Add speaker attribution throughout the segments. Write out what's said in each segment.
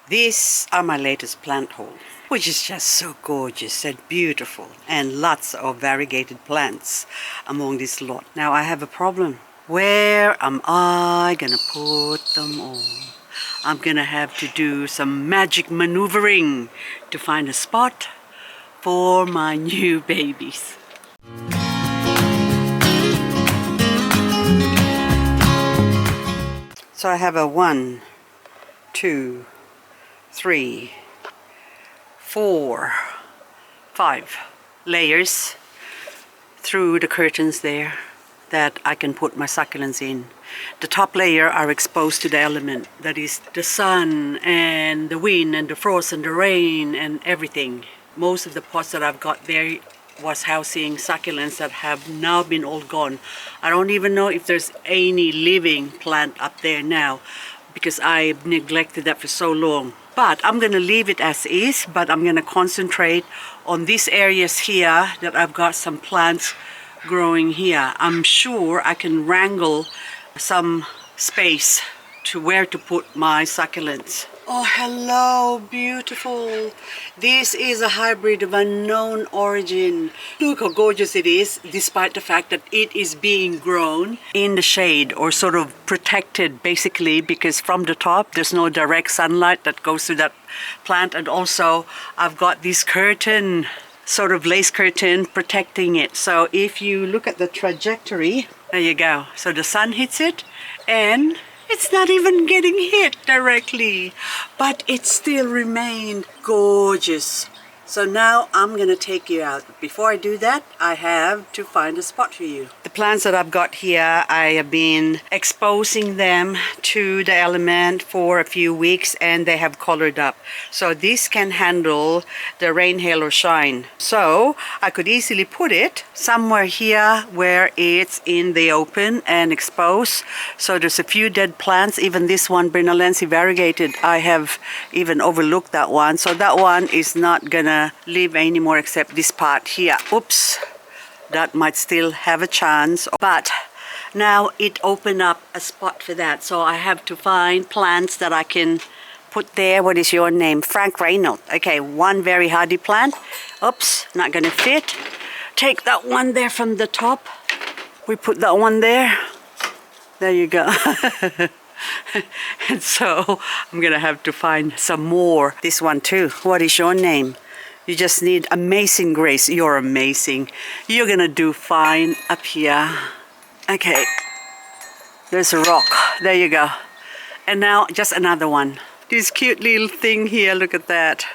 Speaker 1: These are my latest plant haul, which is just so gorgeous and beautiful, and lots of variegated plants among this lot. Now I have a problem. Where am I gonna put them all? I'm gonna have to do some magic maneuvering to find a spot for my new babies. So I have a 1, 2, 3, 4, 5 layers through the curtains there that I can put my succulents in. The top layer are exposed to the element, that is the sun and the wind and the frost and the rain and everything. Most of the pots that I've got there was housing succulents that have now been all gone. I don't even know if there's any living plant up there now because I've neglected that for so long. But I'm gonna leave it as is, but I'm gonna concentrate on these areas here that I've got some plants growing here. I'm sure I can wrangle some space to where to put my succulents. Oh, hello, beautiful. This is a hybrid of unknown origin. Look how gorgeous it is, despite the fact that it is being grown in the shade, or sort of protected basically, because from the top there's no direct sunlight that goes to that plant. And also I've got this curtain, sort of lace curtain, protecting it. So if you look at the trajectory, there you go. So the sun hits it and it's not even getting hit directly, but it still remained gorgeous. So now I'm gonna take you out. Before I do that, I have to find a spot for you. The plants that I've got here, I have been exposing them to the element for a few weeks and they have colored up. So this can handle the rain, hail or shine. So I could easily put it somewhere here where it's in the open and exposed. So there's a few dead plants, even this one, Beni-Tsukasa variegated, I have even overlooked that one. So that one is not gonna live anymore except this part here. Oops, that might still have a chance, but now it opened up a spot for that. So I have to find plants that I can put there. What is your name? Frank Reynolds. Okay, one very hardy plant. Oops, not gonna fit. Take that one there from the top. We put that one there. There you go. And so I'm gonna have to find some more. This one too. What is your name? You just need amazing grace. You're amazing. You're gonna do fine up here. Okay, there's a rock. There you go. And now just another one. This cute little thing here, look at that.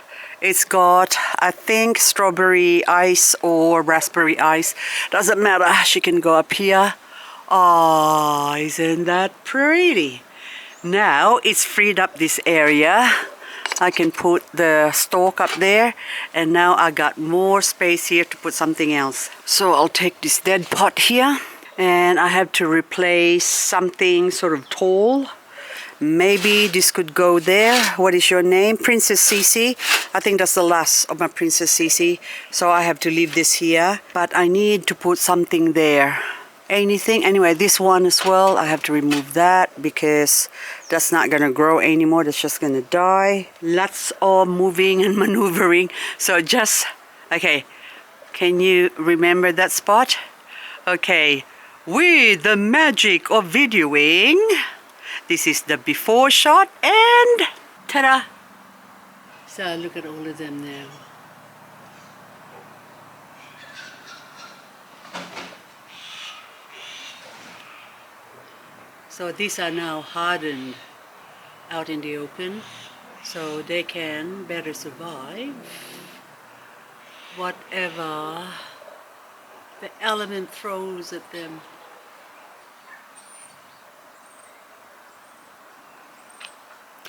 Speaker 1: It's got, I think, strawberry ice or raspberry ice. Doesn't matter, she can go up here. Oh, isn't that pretty? Now it's freed up this area. I can put the stalk up there, and now I got more space here to put something else. So I'll take this dead pot here, and I have to replace something sort of tall. Maybe this could go there. What is your name? Princess Cece. I think that's the last of my Princess Cece. So I have to leave this here, but I need to put something there. Anything. Anyway, this one as well, I have to remove that because that's not gonna grow anymore. That's just gonna die. Lots of moving and maneuvering. So just, okay, can you remember that spot? Okay, with the magic of videoing, this is the before shot and ta-da! So look at all of them now. So these are now hardened out in the open, so they can better survive whatever the element throws at them.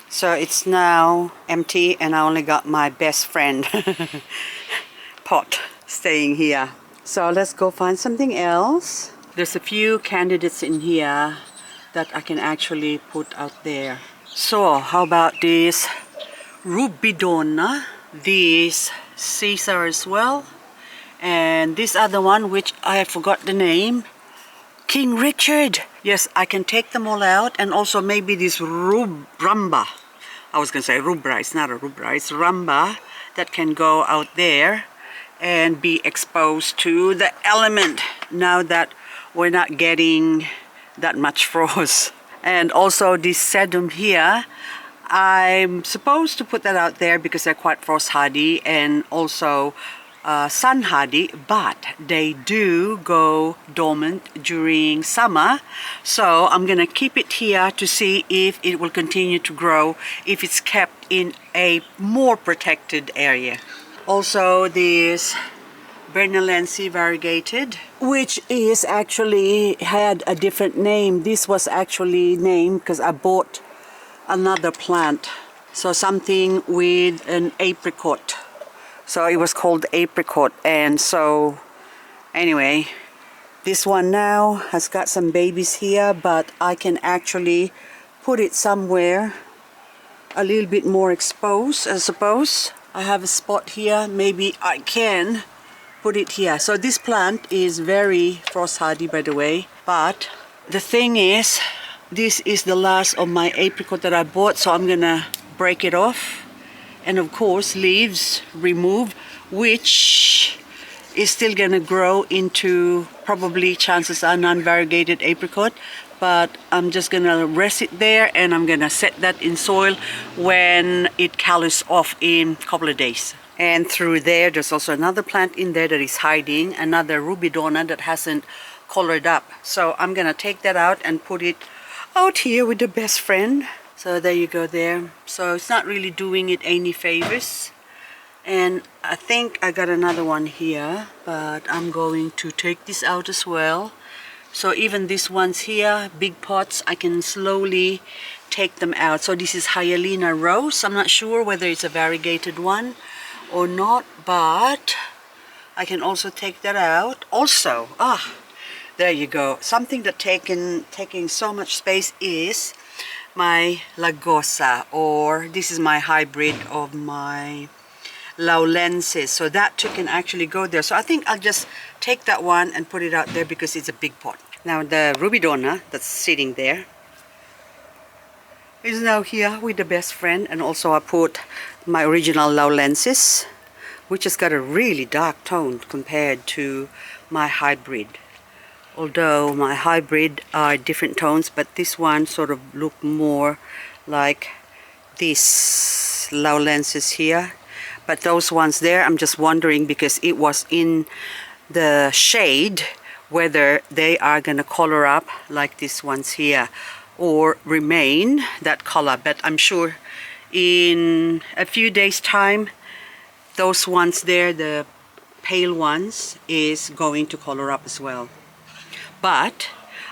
Speaker 1: So it's now empty and I only got my best friend pot staying here. So let's go find something else. There's a few candidates in here that I can actually put out there. So how about this Rubidona, this Caesar as well, and this other one which I forgot the name, King Richard. Yes, I can take them all out, and also maybe this Ramba. I was going to say rubra, it's not a rubra, it's ramba that can go out there and be exposed to the element now that we're not getting that much frost. And also this sedum here, I'm supposed to put that out there because they're quite frost hardy and also sun hardy, but they do go dormant during summer. So I'm gonna keep it here to see if it will continue to grow if it's kept in a more protected area. Also this Beni-Tsukasa variegated, which is actually had a different name. This was actually named because I bought another plant, so something with an apricot, so it was called apricot. And so anyway, this one now has got some babies here, but I can actually put it somewhere a little bit more exposed. I suppose I have a spot here, maybe I can put it here. So this plant is very frost hardy, by the way, but the thing is, this is the last of my apricot that I bought, so I'm gonna break it off, and of course leaves remove, which is still gonna grow into, probably chances are, non-variegated apricot. But I'm just gonna rest it there, and I'm gonna set that in soil when it callus off in a couple of days. And through there's also another plant in there that is hiding, another rubidona that hasn't colored up. So I'm gonna take that out and put it out here with the best friend. So there you go there. So it's not really doing it any favors. And I think I got another one here, but I'm going to take this out as well. So even these ones here, big pots, I can slowly take them out. So this is Hyalina rose. I'm not sure whether it's a variegated one or not, but I can also take that out. Also, there you go. Something that taking so much space is my Lagosa, or this is my hybrid of my Laulensis. So that too can actually go there. So I think I'll just take that one and put it out there because it's a big pot. Now the rubidona that's sitting there is now here with the best friend, and also I put my original Laulensis, which has got a really dark tone compared to my hybrid. Although my hybrid are different tones, but this one sort of look more like this Laulensis here. But those ones there, I'm just wondering, because it was in the shade, whether they are gonna color up like these ones here or remain that color. But I'm sure in a few days time, those ones there, the pale ones, is going to color up as well. But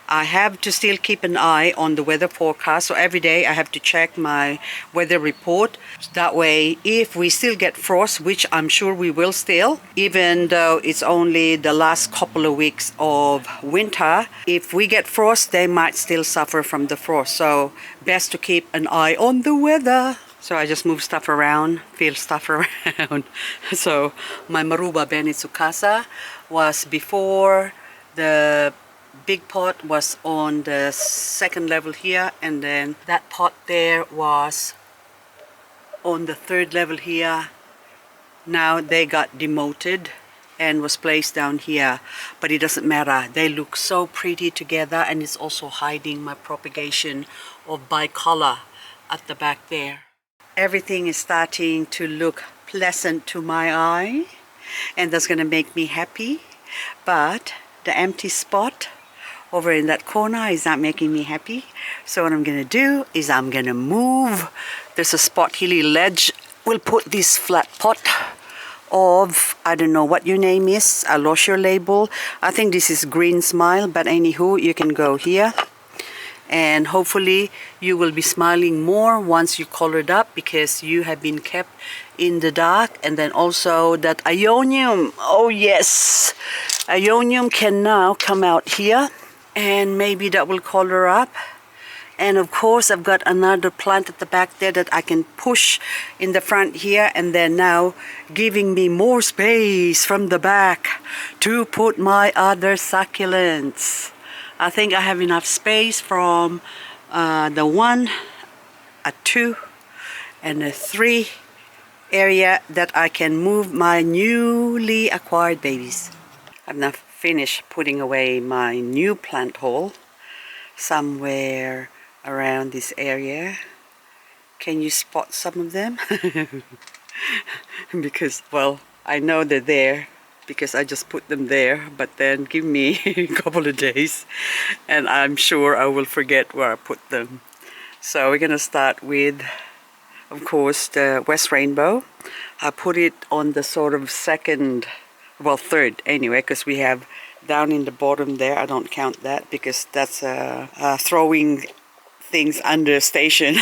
Speaker 1: I have to still keep an eye on the weather forecast. So every day I have to check my weather report. That way, if we still get frost, which I'm sure we will still, even though it's only the last couple of weeks of winter, if we get frost, they might still suffer from the frost. So best to keep an eye on the weather. So I just move stuff around, feel stuff around. So my Maruba Beni-Tsukasa was before the big pot was on the second level here, and then that pot there was on the third level here. Now they got demoted and was placed down here, but it doesn't matter. They look so pretty together, and it's also hiding my propagation of bicolor at the back there. Everything is starting to look pleasant to my eye, and that's gonna make me happy. But the empty spot over in that corner is not making me happy. So what I'm gonna do is I'm gonna move. There's a spot hilly ledge. We'll put this flat pot of, I don't know what your name is, I lost your label. I think this is Green Smile, but anywho, you can go here. And hopefully you will be smiling more once you colored up, because you have been kept in the dark. And then also that Ionium, oh yes, Ionium can now come out here, and maybe that will color up. And of course I've got another plant at the back there that I can push in the front here, and then now giving me more space from the back to put my other succulents. I think I have enough space from the 1, a 2, and a 3 area that I can move my newly acquired babies. I've now finished putting away my new plant hole somewhere around this area. Can you spot some of them? Because, well, I know they're there because I just put them there, but then give me a couple of days and I'm sure I will forget where I put them. So we're gonna start with, of course, the West Rainbow. I put it on the sort of second, well, third anyway, because we have down in the bottom there, I don't count that because that's throwing things under station.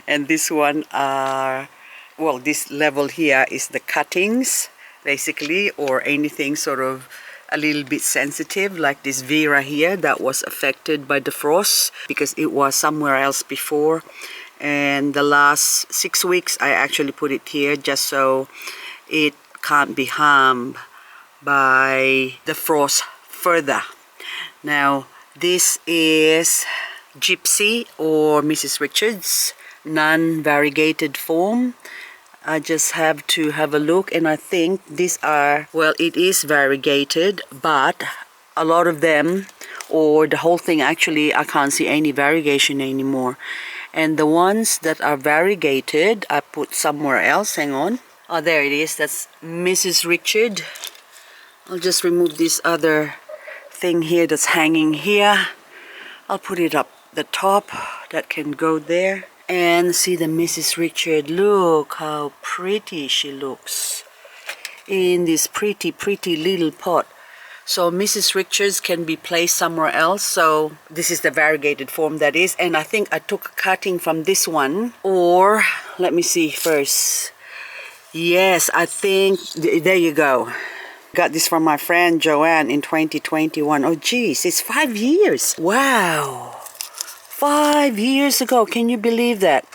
Speaker 1: And this one well, this level here is the cuttings basically, or anything sort of a little bit sensitive, like this Vera here that was affected by the frost because it was somewhere else before. And the last 6 weeks I actually put it here just so it can't be harmed by the frost further. Now this is Gypsy or Mrs Richards non-variegated form. I just have to have a look, and I think these are, well, it is variegated, but a lot of them, or the whole thing actually, I can't see any variegation anymore. And the ones that are variegated I put somewhere else. Hang on. Oh, there it is. That's Mrs Richard. I'll just remove this other thing here that's hanging here. I'll put it up the top. That can go there. And see the Mrs Richard. Look how pretty she looks in this pretty little pot. So Mrs Richards can be placed somewhere else. So this is the variegated form that is, and I think I took a cutting from this one, or let me see first. Yes, I think there you go. Got this from my friend Joanne in 2021. Oh geez, it's 5 years. Wow. 5 years ago, can you believe that?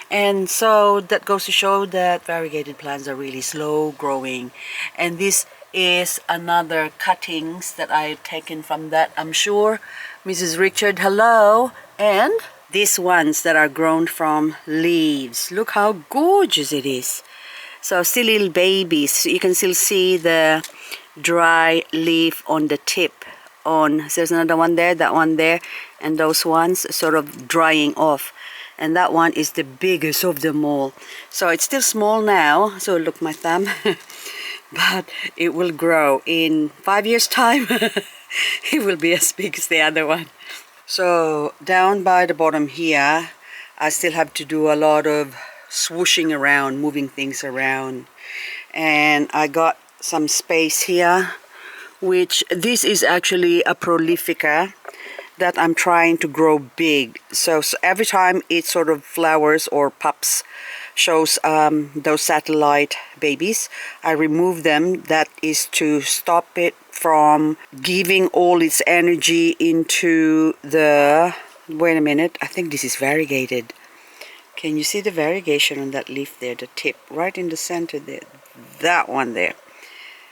Speaker 1: And so that goes to show that variegated plants are really slow growing. And this is another cuttings that I've taken from that, I'm sure. Mrs Richard, hello. And these ones that are grown from leaves. Look how gorgeous it is. So still little babies. You can still see the dry leaf on the tip. There's another one there, that one there, and those ones sort of drying off. And that one is the biggest of them all. So it's still small now, so look my thumb. But it will grow in 5 years time. It will be as big as the other one. So down by the bottom here, I still have to do a lot of swooshing around, moving things around. And I got some space here, which this is actually a prolifica that I'm trying to grow big. So every time it sort of flowers or pups, shows those satellite babies, I remove them. That is to stop it from giving all its energy into the, wait a minute, I think this is variegated. Can you see the variegation on that leaf there, the tip, right in the center there, that one there.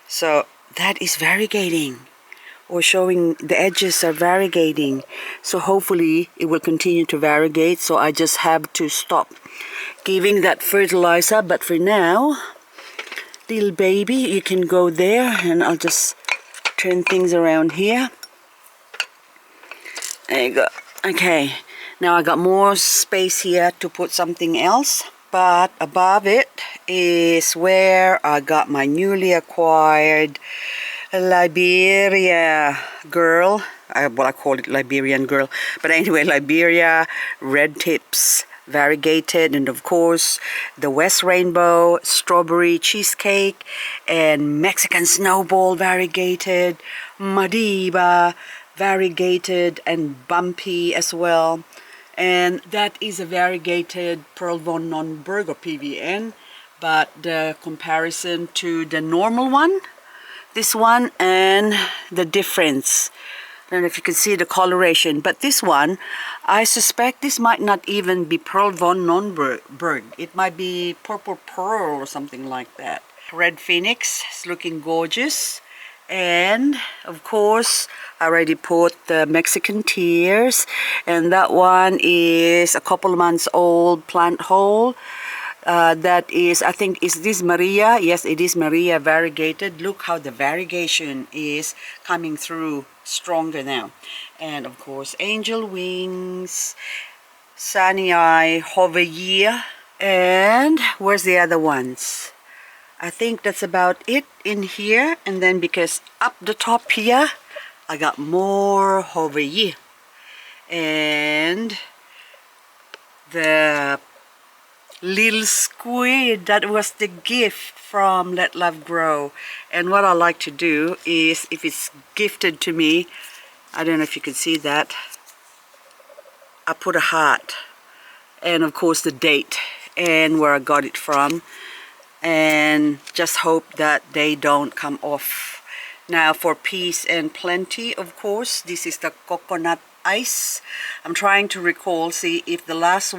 Speaker 1: So that is variegating, or showing the edges are variegating. So hopefully it will continue to variegate. So I just have to stop giving that fertilizer. But for now, little baby, you can go there, and I'll just turn things around here. There you go. Okay, now I got more space here to put something else. But above it is where I got my newly acquired Liberia girl. Well, I call it Liberian girl. But anyway, Liberia red tips, variegated, and of course the West Rainbow strawberry cheesecake and Mexican snowball variegated, Maruba variegated, and bumpy as well. And that is a variegated Pearl von Nonnberg or PVN, but the comparison to the normal one, this one, and the difference, I don't know if you can see the coloration, but this one, I suspect this might not even be Pearl von Nonnberg. It might be Purple Pearl or something like that. Red Phoenix is looking gorgeous. And of course I already put the Mexican Tears, and that one is a couple of months old plant hole. That is, I think, is this Maria? Yes, it is Maria variegated. Look how the variegation is coming through stronger now. And of course, angel wings, sunny eye, hover year. And where's the other ones? I think that's about it in here. And then because up the top here, I got more hover year. And the little squid, that was the gift from Let Love Grow. And what I like to do is, if it's gifted to me, I don't know if you can see that, I put a heart and of course the date and where I got it from, and just hope that they don't come off. Now for peace and plenty, of course, this is the coconut ice. I'm trying to recall, see if the last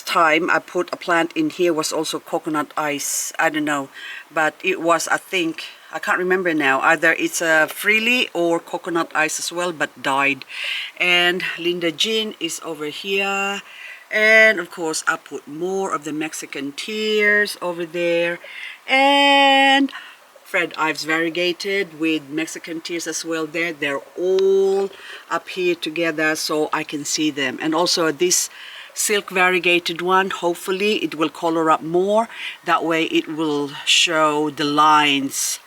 Speaker 1: time I put a plant in here was also coconut ice. I don't know, but it was, I think, I can't remember now, either it's a freely or coconut ice as well, but died. And Linda Jean is over here, and of course I put more of the Mexican tears over there, and Fred Ives variegated with Mexican tears as well there. They're all up here together so I can see them. And also this silk variegated one, hopefully it will color up more, that way it will show the lines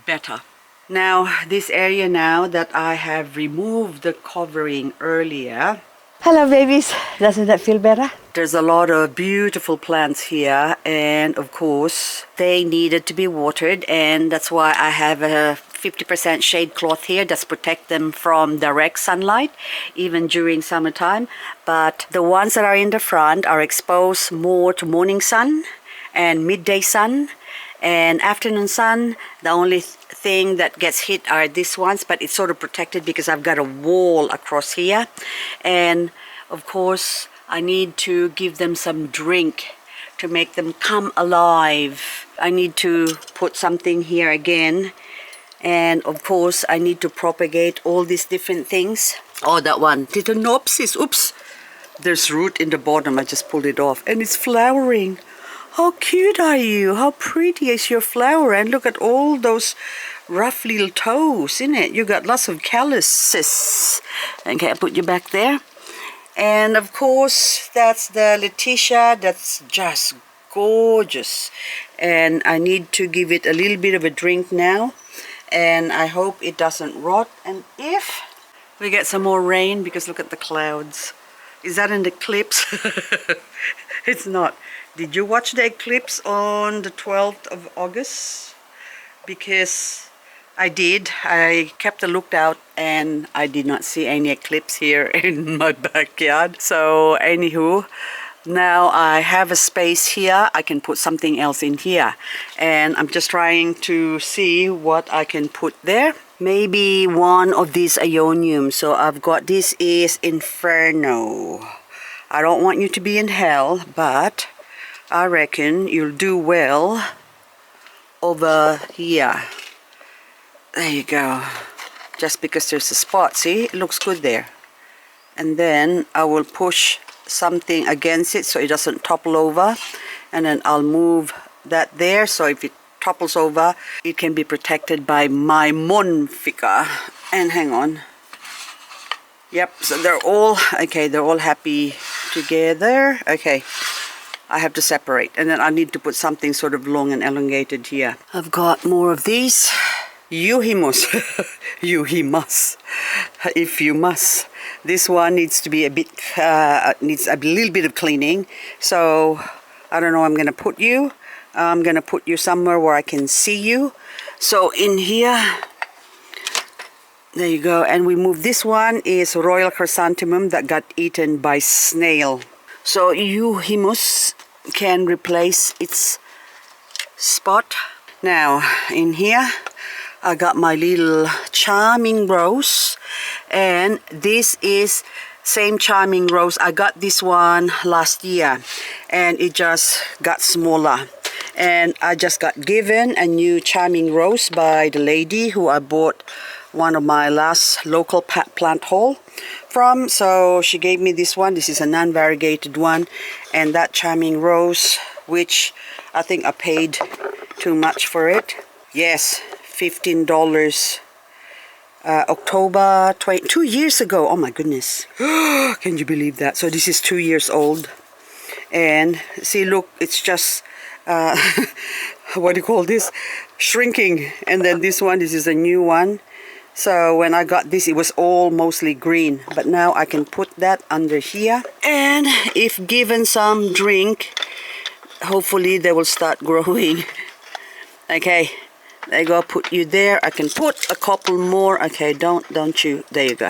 Speaker 1: better. Now this area now that I have removed the covering earlier. Hello babies, doesn't that feel better? There's a lot of beautiful plants here, and of course they needed to be watered, and that's why I have a 50% shade cloth here that's protect them from direct sunlight even during summertime. But the ones that are in the front are exposed more to morning sun and midday sun and afternoon sun. The only thing that gets hit are these ones, but it's sort of protected because I've got a wall across here. And of course I need to give them some drink to make them come alive. I need to put something here again. And of course I need to propagate all these different things. Oh, that one, Titanopsis, oops, there's root in the bottom, I just pulled it off, and it's flowering. How cute are you? How pretty is your flower? And look at all those rough little toes in it. You got lots of calluses. Okay, I put you back there. And of course that's the Letitia, that's just gorgeous. And I need to give it a little bit of a drink now. And I hope it doesn't rot. And if we get some more rain, because look at the clouds. Is that an eclipse? It's not. Did you watch the eclipse on the 12th of August? Because I did. I kept a lookout and I did not see any eclipse here in my backyard. So anywho, now I have a space here. I can put something else in here. And I'm just trying to see what I can put there. Maybe one of these Ioniums. So I've got, this is Inferno. I don't want you to be in hell, but I reckon you'll do well over here. There you go. Just because there's a spot, see, it looks good there. And then I will push something against it so it doesn't topple over, and then I'll move that there so if it topples over it can be protected by my Monfica. And hang on, yep, so they're all okay, they're all happy together. Okay, I have to separate, and then I need to put something sort of long and elongated here. I've got more of these Euhemus. Euhemus, if you must. This one needs to be a bit, needs a little bit of cleaning. So I don't know where I'm going to put you. I'm going to put you somewhere where I can see you. So in here, there you go. And we move, this one is Royal Chrysanthemum that got eaten by snail. So Euhemus can replace its spot. Now in here, I got my little Charming Rose, and this is same Charming Rose. I got this one last year and it just got smaller, and I just got given a new Charming Rose by the lady who I bought one of my last local plant haul from. So she gave me this one. This is a non-variegated one, And that charming rose, which I think I paid too much for it. Yes, $15. October 2 years ago. Oh my goodness. Can you believe that? So this is 2 years old. And see, look, it's just what do you call this? Shrinking. And then this one, this is a new one. So when I got this, it was all mostly green. But now I can put that under here. And if given some drink, hopefully they will start growing. Okay, there you go. Put you there. I can put a couple more. Okay, don't you? There you go.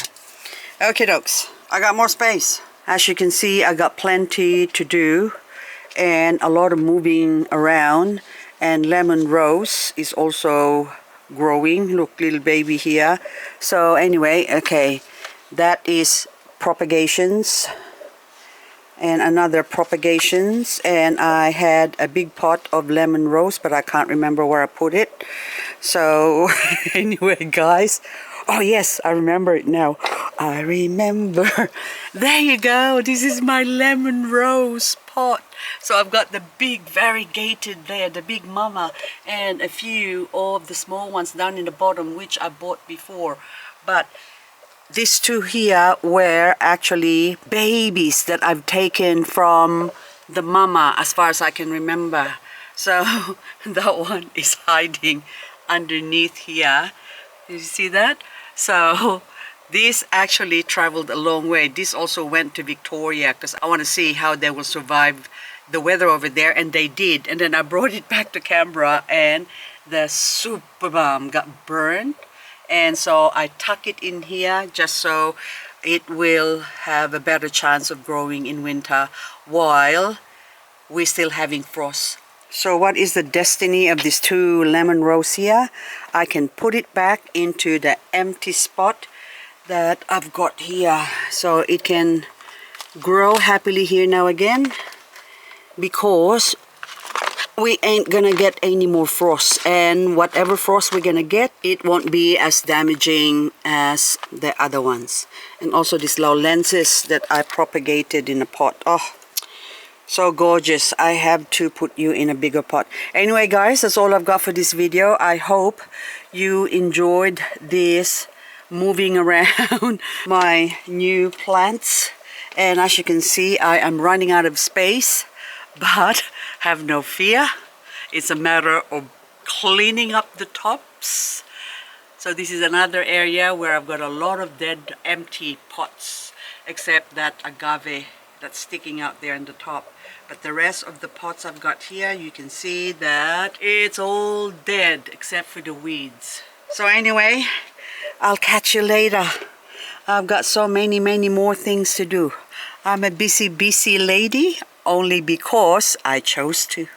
Speaker 1: Okay, dokes. I got more space. As you can see, I got plenty to do and a lot of moving around. And lemon rose is also growing. Look, little baby here. So anyway, okay, that is propagations and another propagations. And I had a big pot of lemon rose, but I can't remember where I put it. So anyway, guys, oh yes, I remember it now. I remember. There you go. This is my lemon rose pot. So I've got the big variegated there, the big mama, and a few of the small ones down in the bottom, which I bought before. But these two here were actually babies that I've taken from the mama, as far as I can remember. So that one is hiding underneath here. Did you see that? So this actually traveled a long way. This also went to Victoria because I want to see how they will survive the weather over there, and they did. And then I brought it back to Canberra and the super bomb got burned. And so I tuck it in here just so it will have a better chance of growing in winter while we're still having frost. So what is the destiny of these two lemon rose here? I can put it back into the empty spot that I've got here. So it can grow happily here now again, because we ain't gonna get any more frost. And whatever frost we're gonna get, it won't be as damaging as the other ones. And also these lenses that I propagated in a pot. Oh, so gorgeous. I have to put you in a bigger pot. Anyway, guys, that's all I've got for this video. I hope you enjoyed this moving around my new plants. And as you can see, I am running out of space, but have no fear. It's a matter of cleaning up the tops. So this is another area where I've got a lot of dead empty pots, except that agave that's sticking out there in the top. But the rest of the pots I've got here, you can see that it's all dead except for the weeds. So anyway, I'll catch you later. I've got so many more things to do. I'm a busy lady only because I chose to.